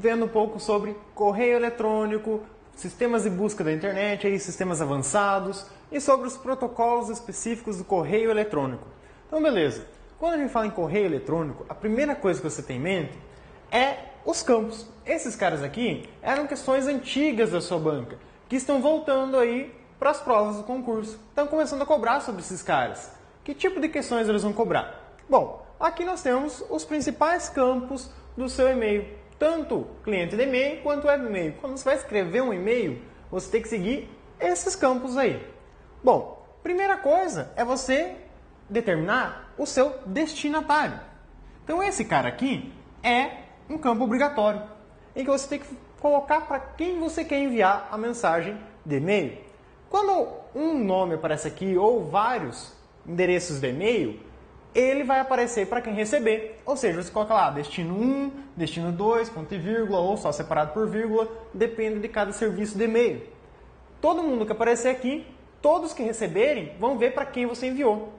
vendo um pouco sobre correio eletrônico, sistemas de busca da internet, aí, sistemas avançados e sobre os protocolos específicos do correio eletrônico. Então, beleza. Quando a gente fala em correio eletrônico, a primeira coisa que você tem em mente é os campos. Esses caras aqui eram questões antigas da sua banca, que estão voltando aí para as provas do concurso. Estão começando a cobrar sobre esses caras. Que tipo de questões eles vão cobrar? Bom, aqui nós temos os principais campos do seu e-mail, tanto cliente de e-mail quanto web e-mail. Quando você vai escrever um e-mail, você tem que seguir esses campos aí. Bom, primeira coisa é você determinar o seu destinatário. Então esse cara aqui é um campo obrigatório, em que você tem que colocar para quem você quer enviar a mensagem de e-mail. Quando um nome aparece aqui ou vários endereços de e-mail, ele vai aparecer para quem receber. Ou seja, você coloca lá destino 1, destino 2, ponto e vírgula, ou só separado por vírgula, depende de cada serviço de e-mail. Todo mundo que aparecer aqui, todos que receberem, vão ver para quem você enviou.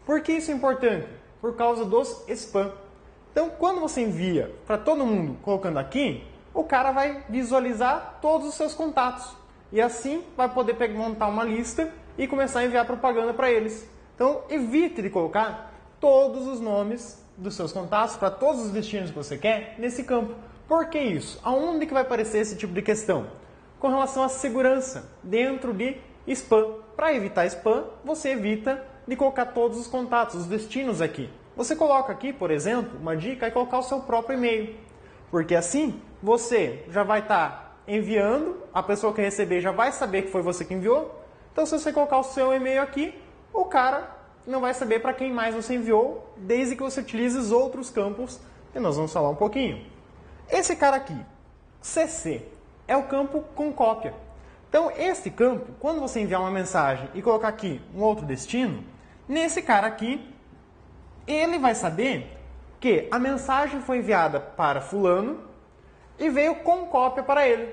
Por que isso é importante? Por causa dos spam. Então, quando você envia para todo mundo colocando aqui, o cara vai visualizar todos os seus contatos. E assim vai poder montar uma lista e começar a enviar propaganda para eles. Então, evite de colocar todos os nomes dos seus contatos para todos os destinos que você quer nesse campo. Por que isso? Aonde que vai aparecer esse tipo de questão? Com relação à segurança dentro de spam. Para evitar spam, você evita de colocar todos os contatos, os destinos aqui. Você coloca aqui, por exemplo, uma dica é colocar o seu próprio e-mail. Porque assim, você já vai estar enviando, a pessoa que receber já vai saber que foi você que enviou. Então, se você colocar o seu e-mail aqui, o cara não vai saber para quem mais você enviou, desde que você utilize os outros campos, que nós vamos falar um pouquinho. Esse cara aqui, CC, é o campo com cópia. Então, esse campo, quando você enviar uma mensagem e colocar aqui um outro destino, nesse cara aqui, ele vai saber que a mensagem foi enviada para fulano e veio com cópia para ele.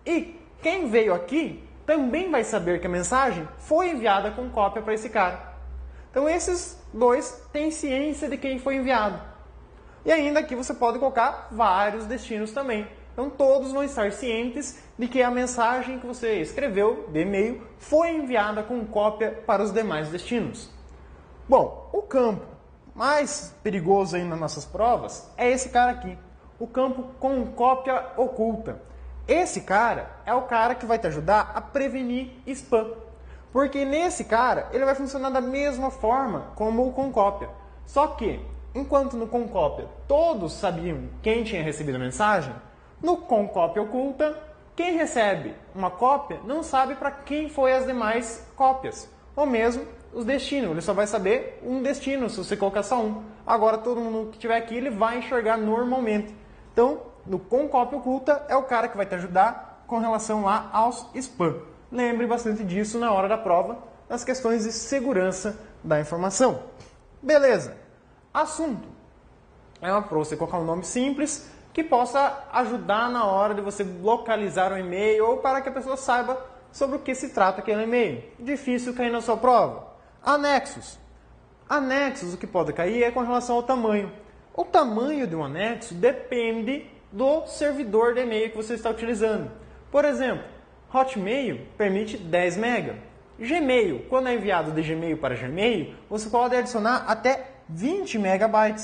E quem veio aqui também vai saber que a mensagem foi enviada com cópia para esse cara. Então esses dois têm ciência de quem foi enviado. E ainda aqui você pode colocar vários destinos também. Então todos vão estar cientes de que a mensagem que você escreveu de e-mail foi enviada com cópia para os demais destinos. Bom, o campo mais perigoso aí nas nossas provas é esse cara aqui, o campo com cópia oculta. Esse cara é o cara que vai te ajudar a prevenir spam, porque nesse cara ele vai funcionar da mesma forma como o com cópia. Só que, enquanto no com cópia todos sabiam quem tinha recebido a mensagem, no com cópia oculta, quem recebe uma cópia não sabe para quem foi as demais cópias, ou mesmo os destinos, ele só vai saber um destino se você colocar só um. Agora todo mundo que estiver aqui, ele vai enxergar normalmente. Então, no com cópia oculta é o cara que vai te ajudar com relação lá aos spam. Lembre bastante disso na hora da prova, nas questões de segurança da informação. Beleza. Assunto. É para você colocar um nome simples que possa ajudar na hora de você localizar o e-mail ou para que a pessoa saiba sobre o que se trata aquele e-mail. Difícil cair na sua prova. Anexos. Anexos, o que pode cair é com relação ao tamanho. O tamanho de um anexo depende do servidor de e-mail que você está utilizando. Por exemplo, Hotmail permite 10 MB. Gmail, quando é enviado de Gmail para Gmail, você pode adicionar até 20 MB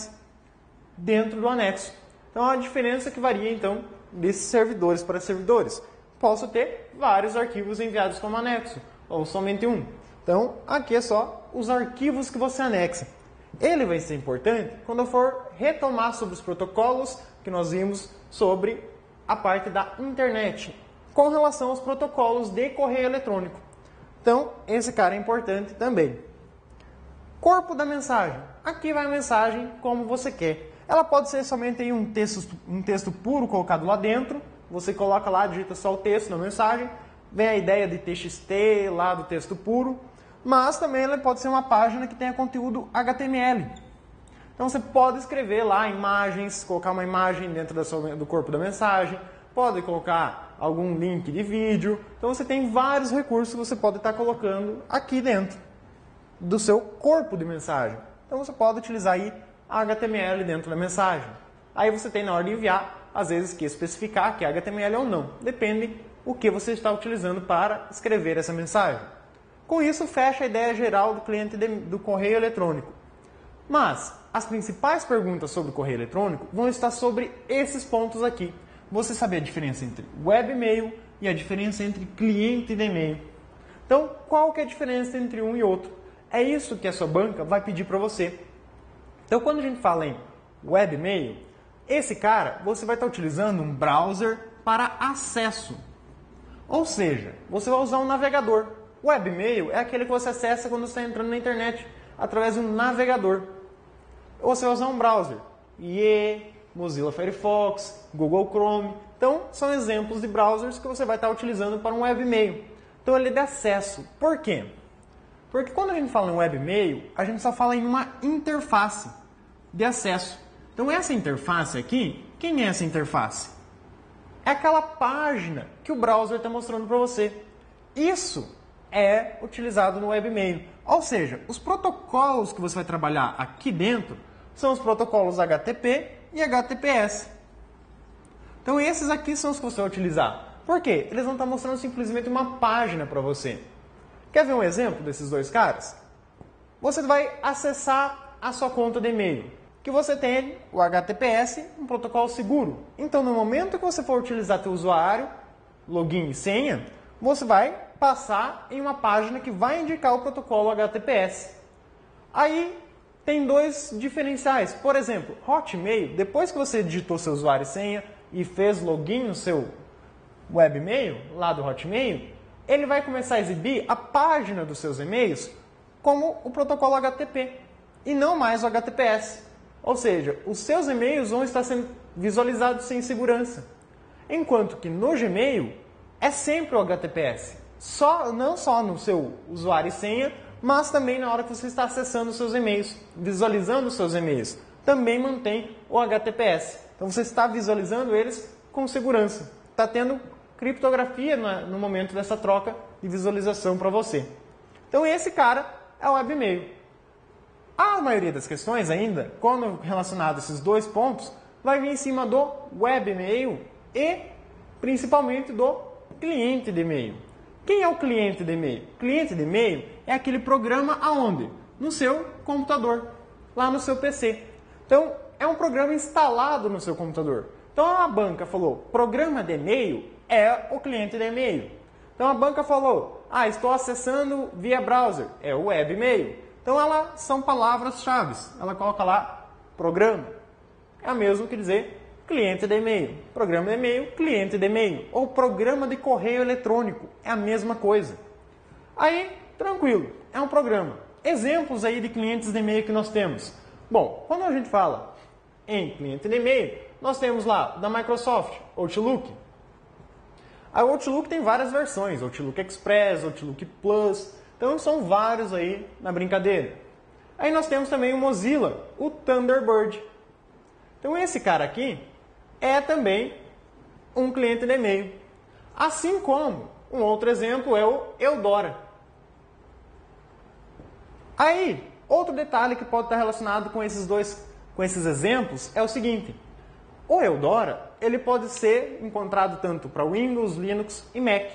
dentro do anexo. Então, a diferença que varia, então, desses servidores para servidores. Posso ter vários arquivos enviados como anexo, ou somente um. Então, aqui é só os arquivos que você anexa. Ele vai ser importante quando eu for retomar sobre os protocolos que nós vimos sobre a parte da internet, com relação aos protocolos de correio eletrônico. Então, esse cara é importante também. Corpo da mensagem. Aqui vai a mensagem como você quer. Ela pode ser somente um texto puro colocado lá dentro. Você coloca lá, digita só o texto na mensagem. Vem a ideia de TXT lá do texto puro. Mas também ela pode ser uma página que tenha conteúdo HTML. Então você pode escrever lá imagens, colocar uma imagem dentro do corpo da mensagem. Pode colocar algum link de vídeo. Então você tem vários recursos que você pode estar colocando aqui dentro do seu corpo de mensagem. Então você pode utilizar aí HTML dentro da mensagem. Aí você tem na hora de enviar às vezes, que especificar que é HTML ou não. Depende o que você está utilizando para escrever essa mensagem. Com isso, fecha a ideia geral do cliente do correio eletrônico. Mas as principais perguntas sobre o correio eletrônico vão estar sobre esses pontos aqui. Você saber a diferença entre webmail e a diferença entre cliente de e-mail. Então, qual que é a diferença entre um e outro? É isso que a sua banca vai pedir para você. Então, quando a gente fala em webmail, esse cara, você vai estar utilizando um browser para acesso. Ou seja, você vai usar um navegador. Webmail é aquele que você acessa quando você está entrando na internet, através de um navegador. Ou você vai usar um browser. IE, Mozilla Firefox, Google Chrome. Então, são exemplos de browsers que você vai estar utilizando para um webmail. Então, ele é de acesso. Por quê? Porque quando a gente fala em webmail, a gente só fala em uma interface de acesso. Então, essa interface aqui, quem é essa interface? É aquela página que o browser está mostrando para você. Isso é utilizado no webmail. Ou seja, os protocolos que você vai trabalhar aqui dentro são os protocolos HTTP e HTTPS. Então, esses aqui são os que você vai utilizar. Por quê? Eles vão estar mostrando simplesmente uma página para você. Quer ver um exemplo desses dois caras? Você vai acessar a sua conta de e-mail, que você tem o HTTPS, um protocolo seguro. Então, no momento que você for utilizar seu usuário, login e senha, você vai passar em uma página que vai indicar o protocolo HTTPS. Aí, tem dois diferenciais. Por exemplo, Hotmail, depois que você digitou seu usuário e senha e fez login no seu webmail, lá do Hotmail, ele vai começar a exibir a página dos seus e-mails como o protocolo HTTP e não mais o HTTPS. Ou seja, os seus e-mails vão estar sendo visualizados sem segurança. Enquanto que no Gmail é sempre o HTTPS. Não só no seu usuário e senha, mas também na hora que você está acessando os seus e-mails, visualizando os seus e-mails. Também mantém o HTTPS. Então você está visualizando eles com segurança. Está tendo criptografia no momento dessa troca de visualização para você. Então esse cara é o webmail. A maioria das questões ainda, quando relacionado a esses dois pontos, vai vir em cima do webmail e principalmente do cliente de e-mail. Quem é o cliente de e-mail? O cliente de e-mail é aquele programa aonde? No seu computador, lá no seu PC. Então, é um programa instalado no seu computador. Então, a banca falou, programa de e-mail é o cliente de e-mail. Então, a banca falou, estou acessando via browser, é o webmail. Então, são palavras-chave. Ela coloca lá, programa. É o mesmo que dizer cliente de e-mail. Programa de e-mail, cliente de e-mail. Ou programa de correio eletrônico. É a mesma coisa. Aí, tranquilo, é um programa. Exemplos aí de clientes de e-mail que nós temos. Bom, quando a gente fala em cliente de e-mail, nós temos lá da Microsoft, Outlook. A Outlook tem várias versões, Outlook Express, Outlook Plus, então são vários aí na brincadeira. Aí nós temos também o Mozilla, o Thunderbird. Então esse cara aqui é também um cliente de e-mail. Assim como um outro exemplo é o Eudora. Aí, outro detalhe que pode estar relacionado com esses exemplos é o seguinte. O Eudora, ele pode ser encontrado tanto para Windows, Linux e Mac.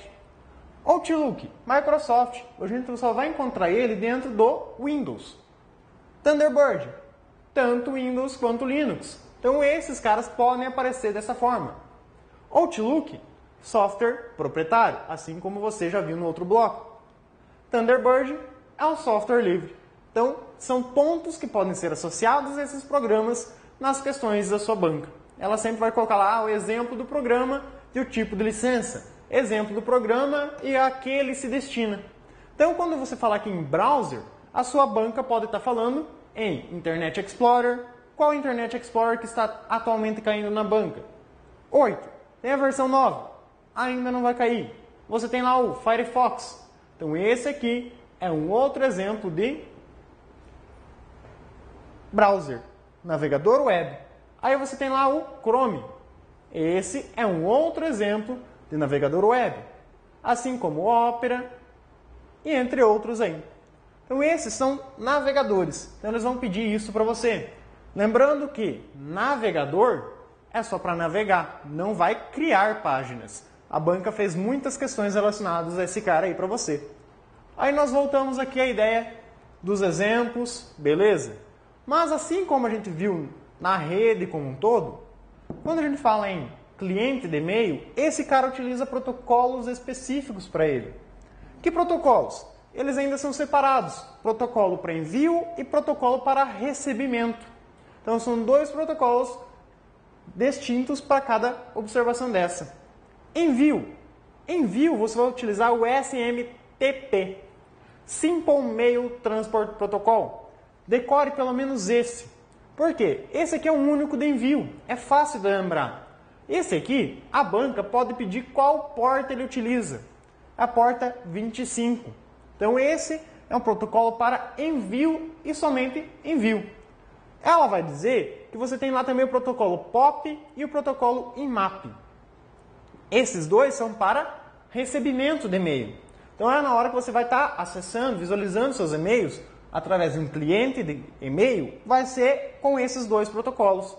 Outlook, Microsoft, a gente só vai encontrar ele dentro do Windows. Thunderbird, tanto Windows quanto Linux. Então esses caras podem aparecer dessa forma. Outlook, software proprietário, assim como você já viu no outro bloco. Thunderbird é um software livre. Então são pontos que podem ser associados a esses programas nas questões da sua banca. Ela sempre vai colocar lá o exemplo do programa e o tipo de licença. Exemplo do programa e a que ele se destina. Então, quando você falar aqui em browser, a sua banca pode estar falando em Internet Explorer. Qual Internet Explorer que está atualmente caindo na banca? 8. Tem a versão 9. Ainda não vai cair. Você tem lá o Firefox. Então, esse aqui é um outro exemplo de browser, navegador web. Aí você tem lá o Chrome. Esse é um outro exemplo de navegador web, assim como o Opera e entre outros aí. Então esses são navegadores. Então eles vão pedir isso para você. Lembrando que navegador é só para navegar, não vai criar páginas. A banca fez muitas questões relacionadas a esse cara aí para você. Aí nós voltamos aqui à ideia dos exemplos, beleza? Mas assim como a gente viu na rede como um todo, quando a gente fala em cliente de e-mail, esse cara utiliza protocolos específicos para ele. Que protocolos? Eles ainda são separados. Protocolo para envio e protocolo para recebimento. Então são dois protocolos distintos para cada observação dessa. Envio. Envio você vai utilizar o SMTP. Simple Mail Transport Protocol. Decore pelo menos esse. Por quê? Esse aqui é um único de envio. É fácil de lembrar. Esse aqui, a banca pode pedir qual porta ele utiliza. A porta 25. Então esse é um protocolo para envio e somente envio. Ela vai dizer que você tem lá também o protocolo POP e o protocolo IMAP. Esses dois são para recebimento de e-mail. Então é na hora que você vai estar acessando, visualizando seus e-mails através de um cliente de e-mail, vai ser com esses dois protocolos.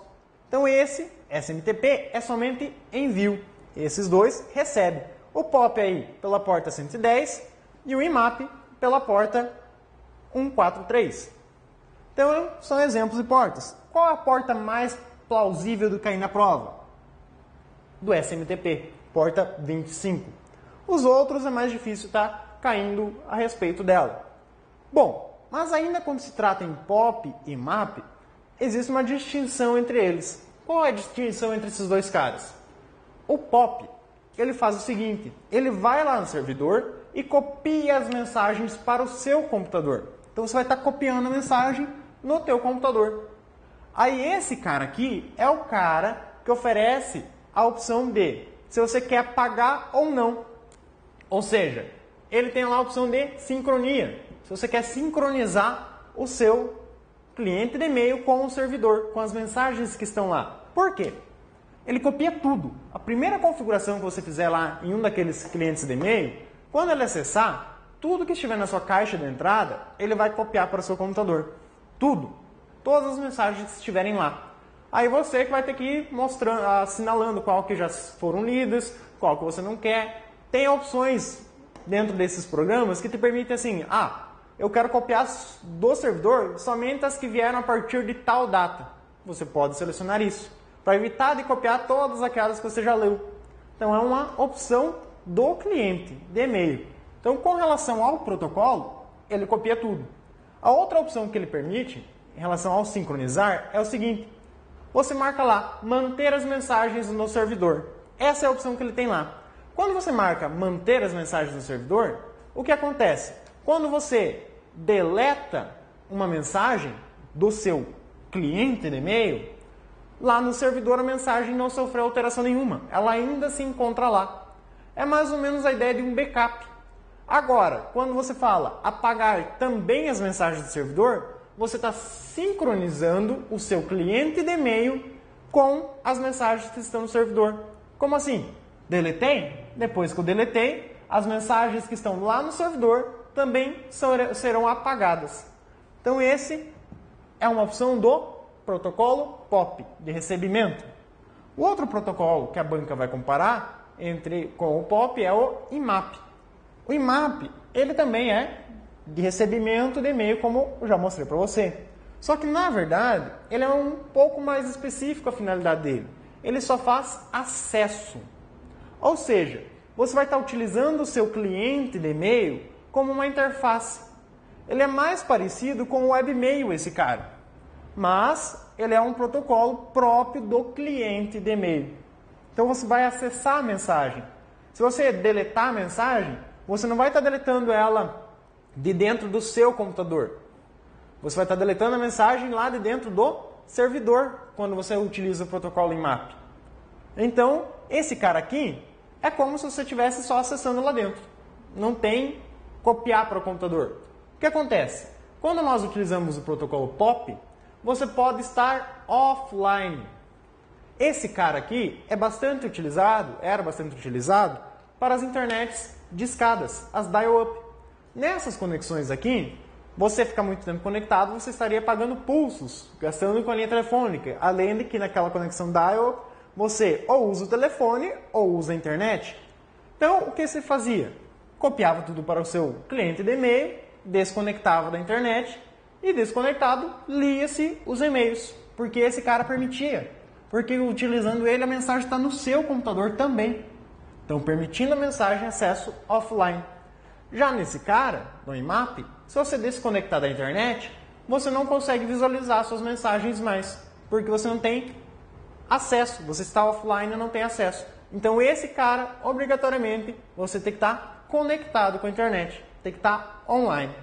Então esse SMTP é somente envio. Esses dois recebem. O POP aí pela porta 110 e o IMAP pela porta 143. Então são exemplos de portas. Qual é a porta mais plausível de cair na prova? Do SMTP, porta 25. Os outros é mais difícil estar caindo a respeito dela. Bom, mas ainda quando se trata em POP e IMAP, existe uma distinção entre eles. Qual é a distinção entre esses dois caras? O POP, ele faz o seguinte, ele vai lá no servidor e copia as mensagens para o seu computador. Então você vai estar copiando a mensagem no teu computador. Aí esse cara aqui é o cara que oferece a opção de se você quer apagar ou não. Ou seja, ele tem lá a opção de sincronia. Se você quer sincronizar o seu cliente de e-mail com o servidor, com as mensagens que estão lá. Por quê? Ele copia tudo. A primeira configuração que você fizer lá em um daqueles clientes de e-mail, quando ele acessar, tudo que estiver na sua caixa de entrada, ele vai copiar para o seu computador. Tudo. Todas as mensagens que estiverem lá. Aí você que vai ter que ir mostrando, assinalando qual que já foram lidas, qual que você não quer. Tem opções dentro desses programas que te permitem assim, eu quero copiar do servidor somente as que vieram a partir de tal data. Você pode selecionar isso, para evitar de copiar todas aquelas que você já leu. Então é uma opção do cliente de e-mail. Então com relação ao protocolo, ele copia tudo. A outra opção que ele permite, em relação ao sincronizar, é o seguinte. Você marca lá, manter as mensagens no servidor. Essa é a opção que ele tem lá. Quando você marca manter as mensagens no servidor, o que acontece? Quando você deleta uma mensagem do seu cliente de e-mail, lá no servidor a mensagem não sofreu alteração nenhuma. Ela ainda se encontra lá. É mais ou menos a ideia de um backup. Agora, quando você fala apagar também as mensagens do servidor, você está sincronizando o seu cliente de e-mail com as mensagens que estão no servidor. Como assim? Deletei? Depois que eu deletei, as mensagens que estão lá no servidor também serão apagadas. Então esse é uma opção do protocolo POP, de recebimento. O outro protocolo que a banca vai comparar com o POP é o IMAP. O IMAP, ele também é de recebimento de e-mail, como eu já mostrei para você. Só que, na verdade, ele é um pouco mais específico a finalidade dele. Ele só faz acesso. Ou seja, você vai estar utilizando o seu cliente de e-mail como uma interface. Ele é mais parecido com o webmail, esse cara. Mas ele é um protocolo próprio do cliente de e-mail. Então você vai acessar a mensagem. Se você deletar a mensagem, você não vai estar deletando ela de dentro do seu computador. Você vai estar deletando a mensagem lá de dentro do servidor, quando você utiliza o protocolo IMAP. Então, esse cara aqui é como se você estivesse só acessando lá dentro. Não tem copiar para o computador. O que acontece? Quando nós utilizamos o protocolo POP, você pode estar offline. Esse cara aqui era bastante utilizado para as internets discadas, as dial-up. Nessas conexões aqui, você fica muito tempo conectado, você estaria pagando pulsos, gastando com a linha telefônica. Além de que naquela conexão dial, você ou usa o telefone ou usa a internet. Então, o que você fazia? Copiava tudo para o seu cliente de e-mail, desconectava da internet e, desconectado, lia-se os e-mails, porque esse cara permitia. Porque utilizando ele, a mensagem está no seu computador também. Então, permitindo a mensagem acesso offline. Já nesse cara, no IMAP, se você desconectar da internet, você não consegue visualizar suas mensagens mais, porque você não tem acesso, você está offline e não tem acesso. Então esse cara, obrigatoriamente, você tem que estar conectado com a internet, tem que estar online.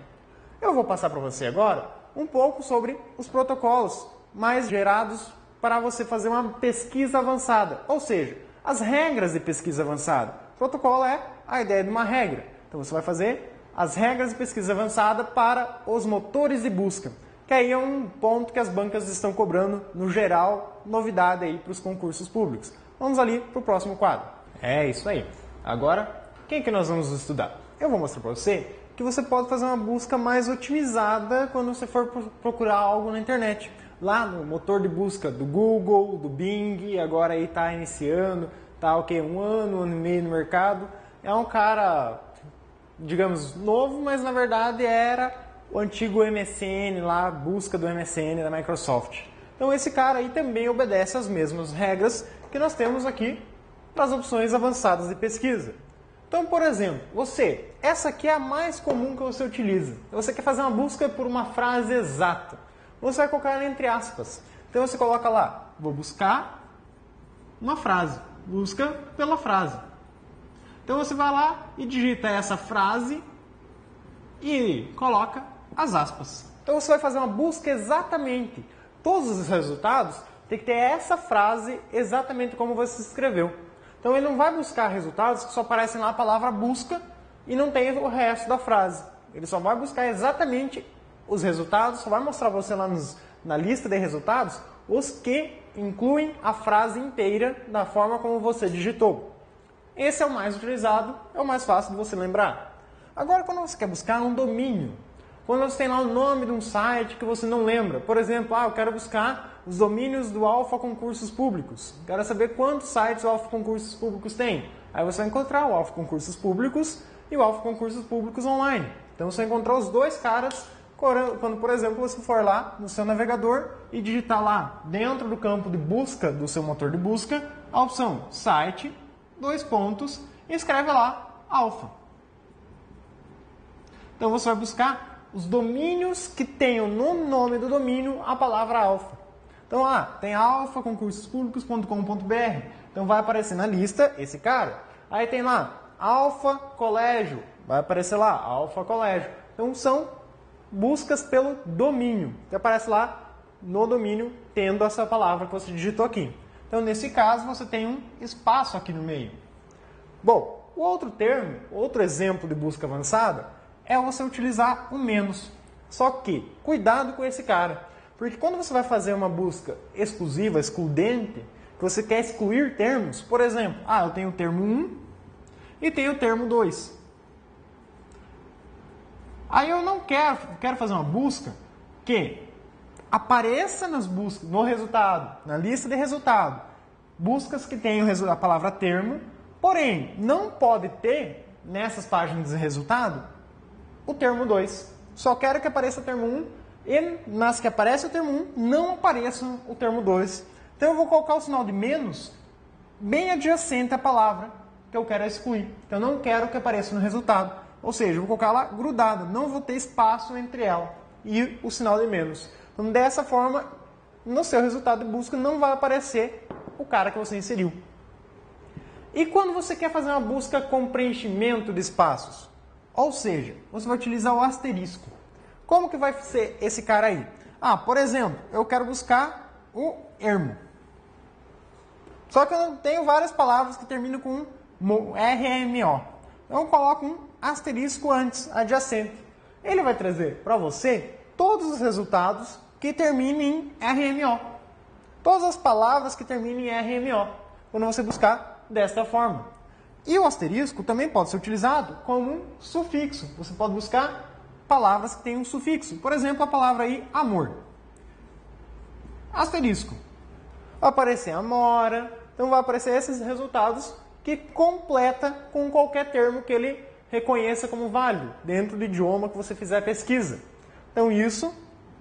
Eu vou passar para você agora um pouco sobre os protocolos mais gerados para você fazer uma pesquisa avançada, ou seja, as regras de pesquisa avançada. O protocolo é a ideia de uma regra. Então você vai fazer as regras de pesquisa avançada para os motores de busca, que aí é um ponto que as bancas estão cobrando no geral, novidade aí para os concursos públicos. Vamos ali para o próximo quadro. É isso aí. Agora, quem que nós vamos estudar? Eu vou mostrar para você que você pode fazer uma busca mais otimizada quando você for procurar algo na internet. Lá no motor de busca do Google, do Bing, agora aí está iniciando, está um ano e meio no mercado. É um cara, digamos, novo, mas na verdade era o antigo MSN lá, a busca do MSN da Microsoft. Então esse cara aí também obedece às mesmas regras que nós temos aqui para as opções avançadas de pesquisa. Então, por exemplo, essa aqui é a mais comum que você utiliza. Você quer fazer uma busca por uma frase exata. Você vai colocar ela entre aspas. Então você coloca lá, vou buscar uma frase. Busca pela frase. Então você vai lá e digita essa frase e coloca as aspas. Então você vai fazer uma busca exatamente. Todos os resultados tem que ter essa frase exatamente como você escreveu. Então ele não vai buscar resultados que só aparecem lá a palavra busca e não tem o resto da frase. Ele só vai buscar exatamente os resultados, só vai mostrar você lá na lista de resultados os que incluem a frase inteira da forma como você digitou. Esse é o mais utilizado, é o mais fácil de você lembrar. Agora, quando você quer buscar um domínio, quando você tem lá o nome de um site que você não lembra, por exemplo, eu quero buscar os domínios do Alfa Concursos Públicos, quero saber quantos sites o Alfa Concursos Públicos tem. Aí você vai encontrar o Alfa Concursos Públicos e o Alfa Concursos Públicos Online. Então você vai encontrar os dois caras quando, por exemplo, você for lá no seu navegador e digitar lá dentro do campo de busca do seu motor de busca a opção site, e escreve lá Alfa. Então você vai buscar os domínios que tenham no nome do domínio a palavra alfa. Então tem alfaconcursospúblicos.com.br. Então vai aparecer na lista esse cara. Aí tem lá Alfa Colégio, vai aparecer lá Alfa Colégio. Então são buscas pelo domínio. Então aparece lá no domínio tendo essa palavra que você digitou aqui. Então nesse caso você tem um espaço aqui no meio. Bom, o outro termo, outro exemplo de busca avançada é você utilizar o menos. Só que, cuidado com esse cara. Porque quando você vai fazer uma busca exclusiva, excludente, que você quer excluir termos, por exemplo, eu tenho o termo 1 e tenho o termo 2. Aí eu não quero fazer uma busca que apareça nas buscas, no resultado, na lista de resultado, buscas que tenham a palavra termo, porém, não pode ter, nessas páginas de resultado, o termo 2. Só quero que apareça o termo 1 e nas que aparece o termo 1 não apareça o termo 2. Então eu vou colocar o sinal de menos bem adjacente à palavra que eu quero excluir. Então eu não quero que apareça no resultado. Ou seja, eu vou colocar lá grudada, não vou ter espaço entre ela e o sinal de menos. Então dessa forma, no seu resultado de busca não vai aparecer o cara que você inseriu. E quando você quer fazer uma busca com preenchimento de espaços? Ou seja, você vai utilizar o asterisco. Como que vai ser esse cara aí? Por exemplo, eu quero buscar o ermo. Só que eu tenho várias palavras que terminam com RMO. Então eu coloco um asterisco antes, adjacente. Ele vai trazer para você todos os resultados que terminem em RMO. Todas as palavras que terminem em RMO. Quando você buscar desta forma. E o asterisco também pode ser utilizado como um sufixo. Você pode buscar palavras que têm um sufixo. Por exemplo, a palavra aí, amor. Asterisco. Vai aparecer amora, Então vai aparecer esses resultados que completa com qualquer termo que ele reconheça como válido dentro do idioma que você fizer a pesquisa. Então isso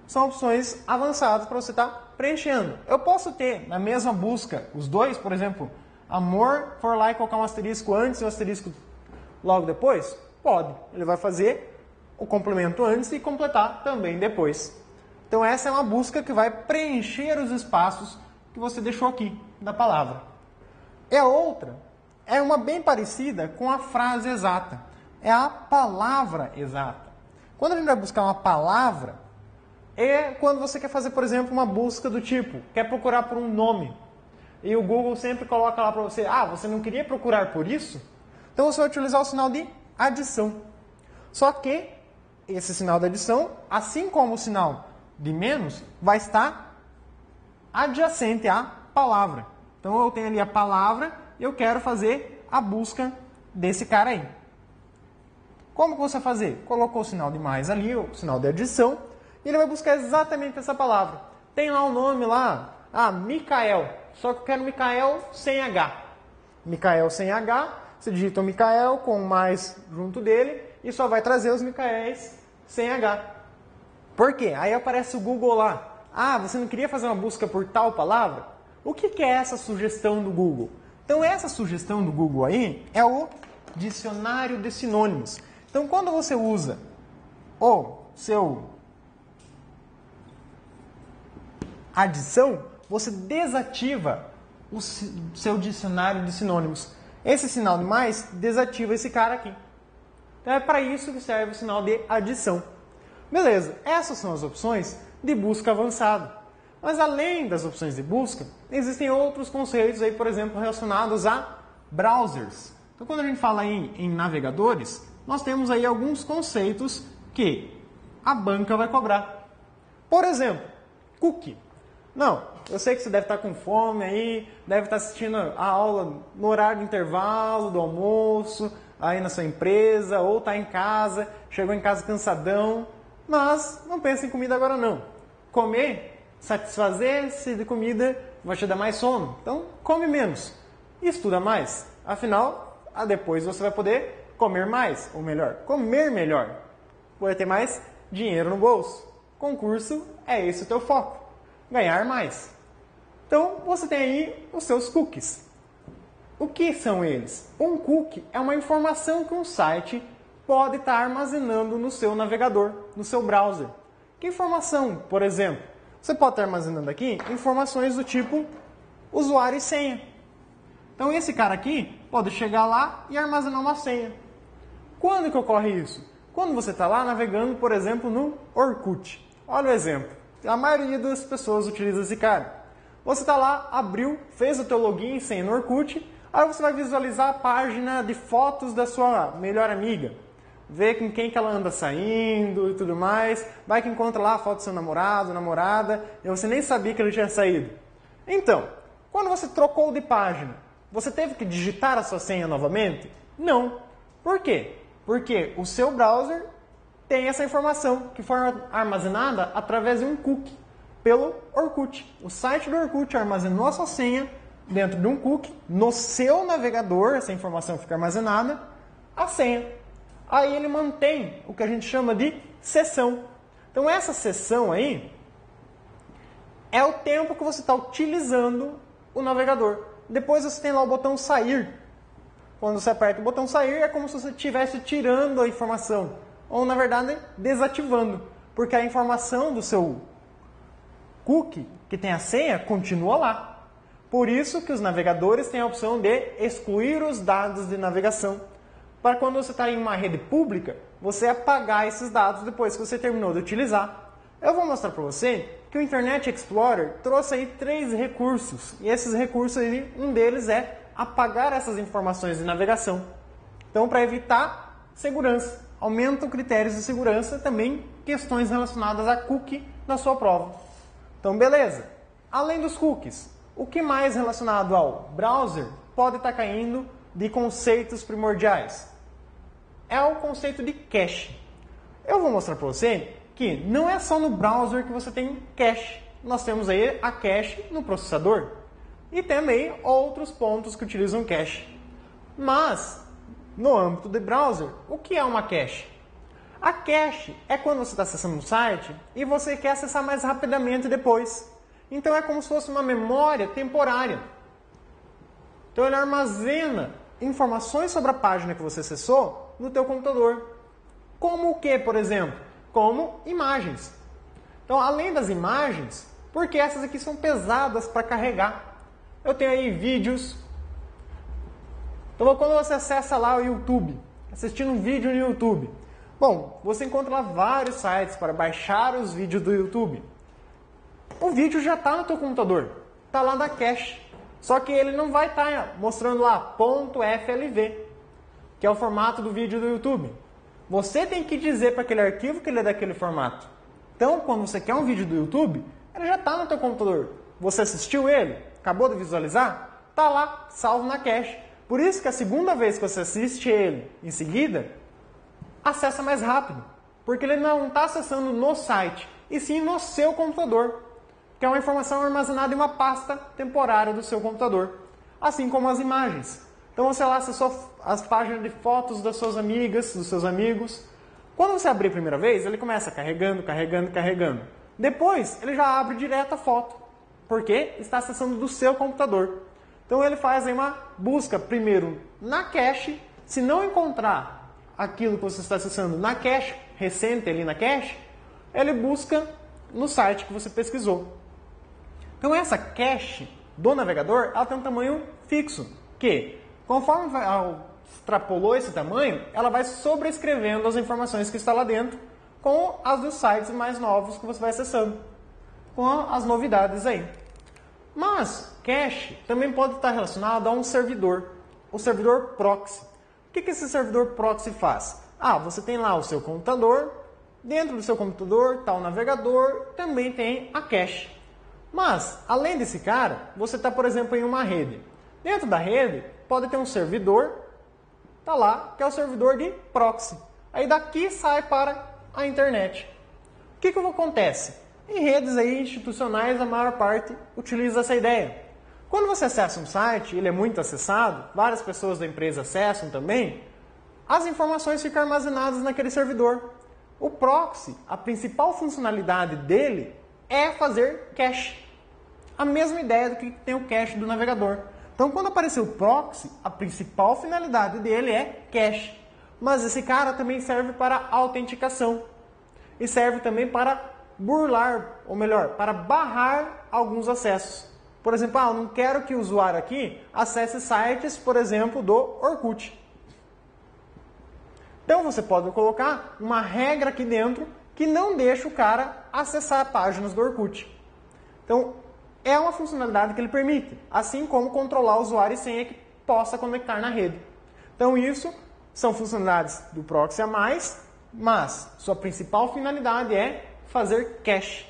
são opções avançadas para você estar preenchendo. Eu posso ter na mesma busca os dois, por exemplo, amor, for lá e colocar um asterisco antes e um asterisco logo depois? Pode. Ele vai fazer o complemento antes e completar também depois. Então essa é uma busca que vai preencher os espaços que você deixou aqui da palavra. E a outra é uma bem parecida com a frase exata. É a palavra exata. Quando a gente vai buscar uma palavra, é quando você quer fazer, por exemplo, uma busca do tipo, quer procurar por um nome. E o Google sempre coloca lá para você, você não queria procurar por isso? Então você vai utilizar o sinal de adição. Só que esse sinal de adição, assim como o sinal de menos, vai estar adjacente à palavra. Então eu tenho ali a palavra e eu quero fazer a busca desse cara aí. Como que você vai fazer? Colocou o sinal de mais ali, o sinal de adição, e ele vai buscar exatamente essa palavra. Tem lá o nome lá, Micael, só que eu quero Micael sem H. Micael sem H, você digita o Micael com mais junto dele e só vai trazer os Micaéis sem H. Por quê? Aí aparece o Google lá. Você não queria fazer uma busca por tal palavra? O que é essa sugestão do Google? Então essa sugestão do Google aí é o dicionário de sinônimos. Então quando você usa o seu adição, você desativa o seu dicionário de sinônimos. Esse sinal de mais desativa esse cara aqui. Então é para isso que serve o sinal de adição. Beleza, essas são as opções de busca avançada. Mas além das opções de busca, existem outros conceitos aí, por exemplo, relacionados a browsers. Então quando a gente fala em navegadores, nós temos aí alguns conceitos que a banca vai cobrar. Por exemplo, cookie. Não, eu sei que você deve estar com fome aí, deve estar assistindo a aula no horário de intervalo, do almoço, aí na sua empresa, ou está em casa, chegou em casa cansadão, mas não pense em comida agora não. Comer, satisfazer-se de comida vai te dar mais sono, então come menos e estuda mais. Afinal, depois você vai poder comer mais, ou melhor, comer melhor, poder ter mais dinheiro no bolso. Concurso é esse o teu foco. Ganhar mais. Então, você tem aí os seus cookies. O que são eles? Um cookie é uma informação que um site pode estar armazenando no seu navegador, no seu browser. Que informação, por exemplo? Você pode estar armazenando aqui informações do tipo usuário e senha. Então, esse cara aqui pode chegar lá e armazenar uma senha. Quando que ocorre isso? Quando você está lá navegando, por exemplo, no Orkut. Olha o exemplo. A maioria das pessoas utiliza esse cara. Você está lá, abriu, fez o teu login sem no Orkut, aí você vai visualizar a página de fotos da sua melhor amiga. Ver com quem que ela anda saindo e tudo mais. Vai que encontra lá a foto do seu namorado, namorada, e você nem sabia que ele tinha saído. Então, quando você trocou de página, você teve que digitar a sua senha novamente? Não. Por quê? Porque o seu browser tem essa informação que foi armazenada através de um cookie pelo Orkut. O site do Orkut armazenou a sua senha dentro de um cookie, no seu navegador, essa informação fica armazenada, a senha. Aí ele mantém o que a gente chama de sessão. Então essa sessão aí é o tempo que você está utilizando o navegador. Depois você tem lá o botão sair. Quando você aperta o botão sair, é como se você estivesse tirando a informação. Ou, na verdade, desativando. Porque a informação do seu cookie, que tem a senha, continua lá. Por isso que os navegadores têm a opção de excluir os dados de navegação. Para quando você está em uma rede pública, você apagar esses dados depois que você terminou de utilizar. Eu vou mostrar para você que o Internet Explorer trouxe aí 3 recursos. E esses recursos, aí, um deles é apagar essas informações de navegação. Então, para evitar segurança, aumentam critérios de segurança, também questões relacionadas a cookie na sua prova. Então, beleza. Além dos cookies, o que mais relacionado ao browser pode estar caindo de conceitos primordiais? É o conceito de cache. Eu vou mostrar para você que não é só no browser que você tem cache. Nós temos aí a cache no processador. e também outros pontos que utilizam cache. Mas, no âmbito de browser, o que é uma cache? A cache é quando você está acessando um site e você quer acessar mais rapidamente depois. Então é como se fosse uma memória temporária. Então ele armazena informações sobre a página que você acessou no teu computador. Como o que, por exemplo? Como imagens. Então, além das imagens, porque essas aqui são pesadas para carregar. Eu tenho aí vídeos. Então, quando você acessa lá o YouTube, assistindo um vídeo no YouTube, bom, você encontra lá vários sites para baixar os vídeos do YouTube. O vídeo já está no teu computador, está lá na cache. Só que ele não vai estar mostrando lá .flv, que é o formato do vídeo do YouTube. Você tem que dizer para aquele arquivo que ele é daquele formato. Então, quando você quer um vídeo do YouTube, ele já está no teu computador. Você assistiu ele? Acabou de visualizar? Está lá, salvo na cache. Por isso que a segunda vez que você assiste ele em seguida, acessa mais rápido. Porque ele não está acessando no site, e sim no seu computador. Que é uma informação armazenada em uma pasta temporária do seu computador. Assim como as imagens. Então você lá acessou as páginas de fotos das suas amigas, dos seus amigos. Quando você abrir a primeira vez, ele começa carregando. Depois, ele já abre direto a foto. Porque está acessando do seu computador. Então ele faz aí uma busca primeiro na cache. Se não encontrar aquilo que você está acessando na cache, recente ali na cache, ele busca no site que você pesquisou. Então essa cache do navegador, ela tem um tamanho fixo, que conforme extrapolou esse tamanho, ela vai sobrescrevendo as informações que está lá dentro com as dos sites mais novos que você vai acessando, com as novidades aí. Mas cache também pode estar relacionado a um servidor, o servidor proxy. O que esse servidor proxy faz? Você tem lá o seu computador, dentro do seu computador está o navegador, também tem a cache. Mas, além desse cara, você está, por exemplo, em uma rede. Dentro da rede, pode ter um servidor, tá lá, que é o servidor de proxy. Aí daqui sai para a internet. O que acontece? Em redes aí institucionais, a maior parte utiliza essa ideia. Quando você acessa um site, ele é muito acessado, várias pessoas da empresa acessam também, as informações ficam armazenadas naquele servidor. O proxy, a principal funcionalidade dele é fazer cache. A mesma ideia do que tem o cache do navegador. Então, quando apareceu o proxy, a principal finalidade dele é cache. Mas esse cara também serve para autenticação. E serve também para burlar, ou melhor, para barrar alguns acessos. Por exemplo, eu não quero que o usuário aqui acesse sites, por exemplo, do Orkut. Então, você pode colocar uma regra aqui dentro que não deixa o cara acessar páginas do Orkut. Então, é uma funcionalidade que ele permite, assim como controlar o usuário e senha que possa conectar na rede. Então, isso são funcionalidades do proxy a mais, mas sua principal finalidade é fazer cache,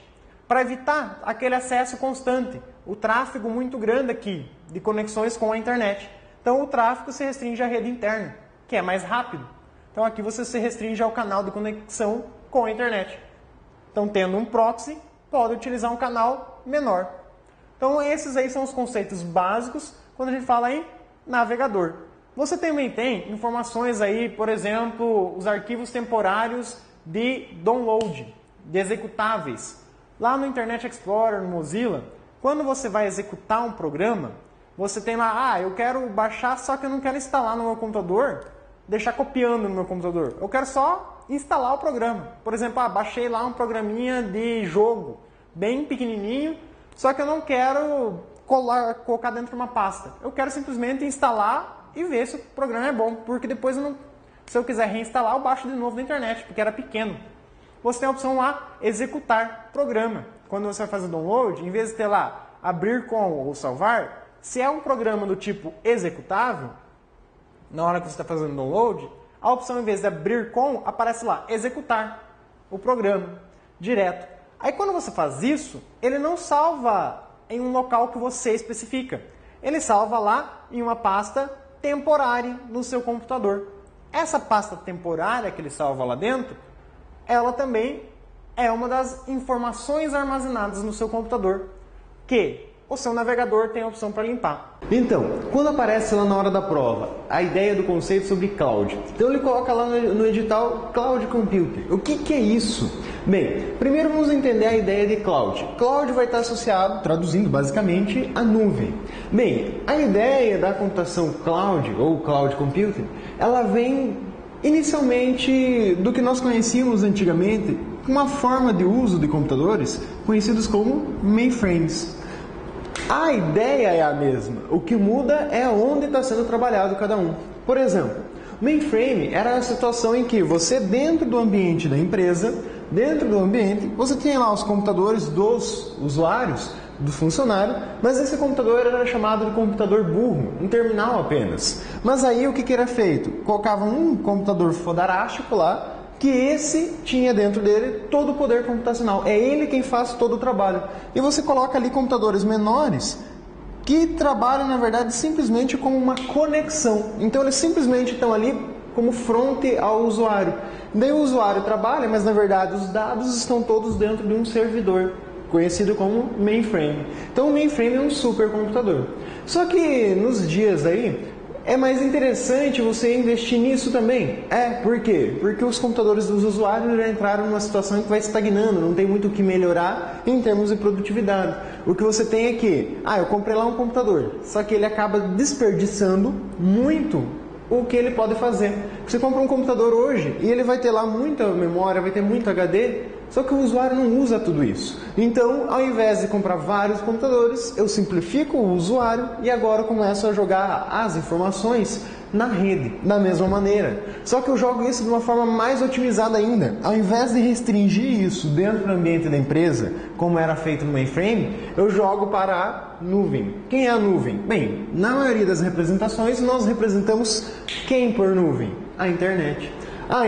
para evitar aquele acesso constante, o tráfego muito grande aqui de conexões com a internet. Então, o tráfego se restringe à rede interna, que é mais rápido. Então, aqui você se restringe ao canal de conexão com a internet. Então, tendo um proxy, pode utilizar um canal menor. Então, esses aí são os conceitos básicos quando a gente fala em navegador. Você também tem informações aí, por exemplo, os arquivos temporários de download, de executáveis. Lá no Internet Explorer, no Mozilla, quando você vai executar um programa, você tem lá, eu quero baixar, só que eu não quero instalar no meu computador, deixar copiando no meu computador. Eu quero só instalar o programa. Por exemplo, baixei lá um programinha de jogo, bem pequenininho, só que eu não quero colocar dentro de uma pasta. Eu quero simplesmente instalar e ver se o programa é bom, porque depois se eu quiser reinstalar, eu baixo de novo da internet, porque era pequeno. Você tem a opção lá, executar programa. Quando você vai fazer download, em vez de ter lá, abrir com ou salvar, se é um programa do tipo executável, na hora que você está fazendo download, a opção, em vez de abrir com, aparece lá, executar o programa, direto. Aí quando você faz isso, ele não salva em um local que você especifica. Ele salva lá em uma pasta temporária no seu computador. Essa pasta temporária que ele salva lá dentro, ela também é uma das informações armazenadas no seu computador, que o seu navegador tem a opção para limpar. Então, quando aparece lá na hora da prova a ideia do conceito sobre cloud, então ele coloca lá no edital Cloud Computing. O que é isso? Bem, primeiro vamos entender a ideia de cloud. Cloud vai estar associado, traduzindo basicamente, à nuvem. Bem, a ideia da computação cloud ou cloud computing, ela vem inicialmente do que nós conhecíamos antigamente, uma forma de uso de computadores conhecidos como mainframes. A ideia é a mesma, o que muda é onde está sendo trabalhado cada um. Por exemplo, mainframe era a situação em que você, dentro do ambiente da empresa, você tinha lá os computadores dos usuários, do funcionário, mas esse computador era chamado de computador burro, um terminal apenas. Mas aí o que era feito? Colocava um computador fodarástico lá, que esse tinha dentro dele todo o poder computacional. É ele quem faz todo o trabalho. E você coloca ali computadores menores que trabalham, na verdade, simplesmente como uma conexão. Então eles simplesmente estão ali como fronte ao usuário. Daí o usuário trabalha, mas na verdade os dados estão todos dentro de um servidor, conhecido como mainframe. Então o mainframe é um supercomputador. Só que nos dias aí, é mais interessante você investir nisso também. Por quê? Porque os computadores dos usuários já entraram numa situação que vai estagnando, não tem muito o que melhorar em termos de produtividade. O que você tem é que, eu comprei lá um computador, só que ele acaba desperdiçando muito o que ele pode fazer. Você compra um computador hoje e ele vai ter lá muita memória, vai ter muito HD, só que o usuário não usa tudo isso. Então, ao invés de comprar vários computadores, eu simplifico o usuário e agora começo a jogar as informações na rede, da mesma maneira. Só que eu jogo isso de uma forma mais otimizada ainda. Ao invés de restringir isso dentro do ambiente da empresa, como era feito no mainframe, eu jogo para a nuvem. Quem é a nuvem? Bem, na maioria das representações, nós representamos quem por nuvem? A internet.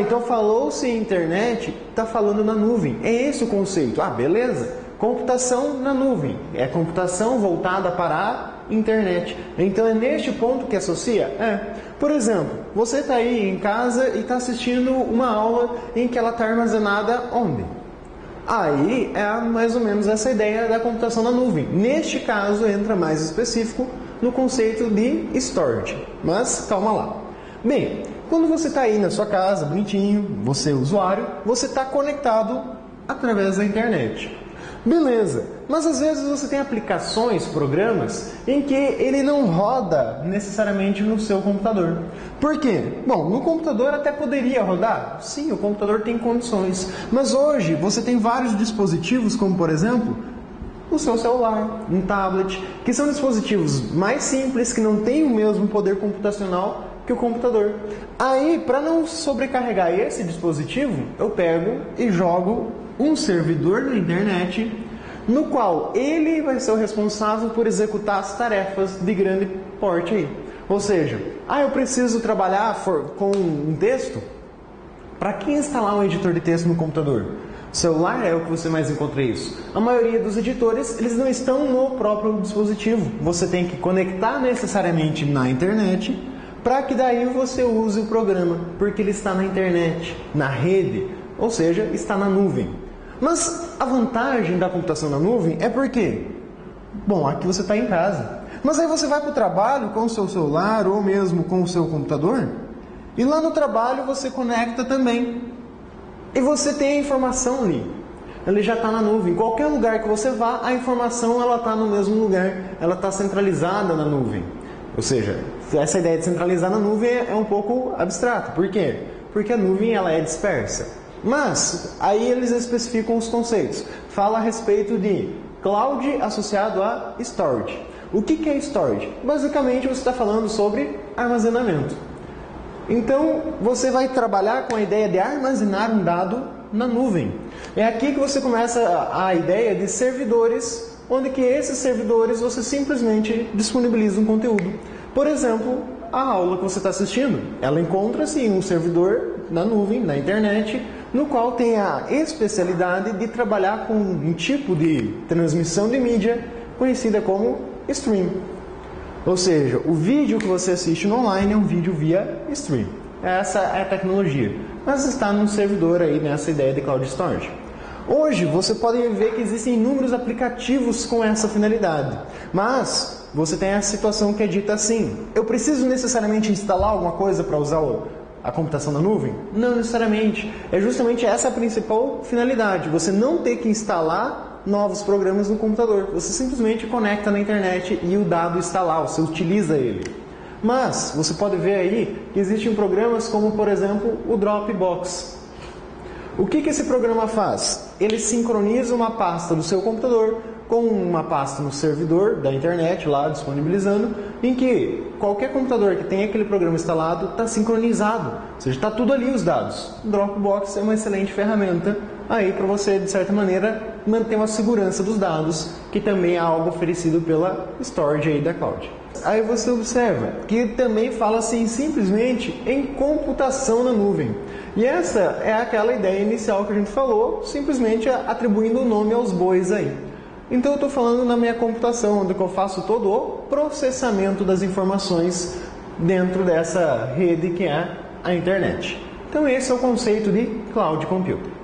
Então falou-se em internet, está falando na nuvem. É esse o conceito. Beleza. Computação na nuvem. É computação voltada para a internet. Então é neste ponto que associa? Por exemplo, você está aí em casa e está assistindo uma aula em que ela está armazenada onde? Aí é mais ou menos essa ideia da computação na nuvem. Neste caso entra mais específico no conceito de storage. Mas calma lá. Bem, quando você está aí na sua casa, bonitinho, você usuário, você está conectado através da internet. Beleza, mas às vezes você tem aplicações, programas, em que ele não roda necessariamente no seu computador. Por quê? Bom, no computador até poderia rodar. Sim, o computador tem condições. Mas hoje você tem vários dispositivos, como por exemplo, o seu celular, um tablet, que são dispositivos mais simples, que não têm o mesmo poder computacional que o computador. Aí, para não sobrecarregar esse dispositivo, eu pego e jogo um servidor na internet, no qual ele vai ser o responsável por executar as tarefas de grande porte aí. Ou seja, eu preciso trabalhar com um texto? Para que instalar um editor de texto no computador? O celular é o que você mais encontra isso. A maioria dos editores, eles não estão no próprio dispositivo. Você tem que conectar necessariamente na internet, para que daí você use o programa, porque ele está na internet, na rede, ou seja, está na nuvem. Mas a vantagem da computação na nuvem é porque, bom, aqui você está em casa, mas aí você vai para o trabalho com o seu celular ou mesmo com o seu computador, e lá no trabalho você conecta também, e você tem a informação ali. Ele já está na nuvem. Em qualquer lugar que você vá, a informação ela está no mesmo lugar, ela está centralizada na nuvem. Ou seja, essa ideia de centralizar na nuvem é um pouco abstrata. Por quê? Porque a nuvem ela é dispersa. Mas, aí eles especificam os conceitos. Fala a respeito de cloud associado a storage. O que é storage? Basicamente, você está falando sobre armazenamento. Então, você vai trabalhar com a ideia de armazenar um dado na nuvem. É aqui que você começa a ideia de servidores, onde que esses servidores você simplesmente disponibiliza um conteúdo. Por exemplo, a aula que você está assistindo, ela encontra-se em um servidor na nuvem, na internet, no qual tem a especialidade de trabalhar com um tipo de transmissão de mídia conhecida como stream. Ou seja, o vídeo que você assiste no online é um vídeo via stream. Essa é a tecnologia, mas está num servidor aí nessa ideia de cloud storage. Hoje você pode ver que existem inúmeros aplicativos com essa finalidade, mas você tem a situação que é dita assim: eu preciso necessariamente instalar alguma coisa para usar a computação na nuvem? Não necessariamente. É justamente essa a principal finalidade, você não ter que instalar novos programas no computador. Você simplesmente conecta na internet e o dado está lá, você utiliza ele. Mas você pode ver aí que existem programas como, por exemplo, o Dropbox. O que esse programa faz? Ele sincroniza uma pasta do seu computador com uma pasta no servidor da internet, lá disponibilizando, em que qualquer computador que tenha aquele programa instalado está sincronizado, ou seja, está tudo ali os dados. O Dropbox é uma excelente ferramenta aí para você, de certa maneira, manter uma segurança dos dados, que também é algo oferecido pela storage aí da cloud. Aí você observa que também fala assim simplesmente em computação na nuvem. E essa é aquela ideia inicial que a gente falou, simplesmente atribuindo o nome aos bois aí. Então eu estou falando na minha computação, onde eu faço todo o processamento das informações dentro dessa rede que é a internet. Então esse é o conceito de Cloud Computing.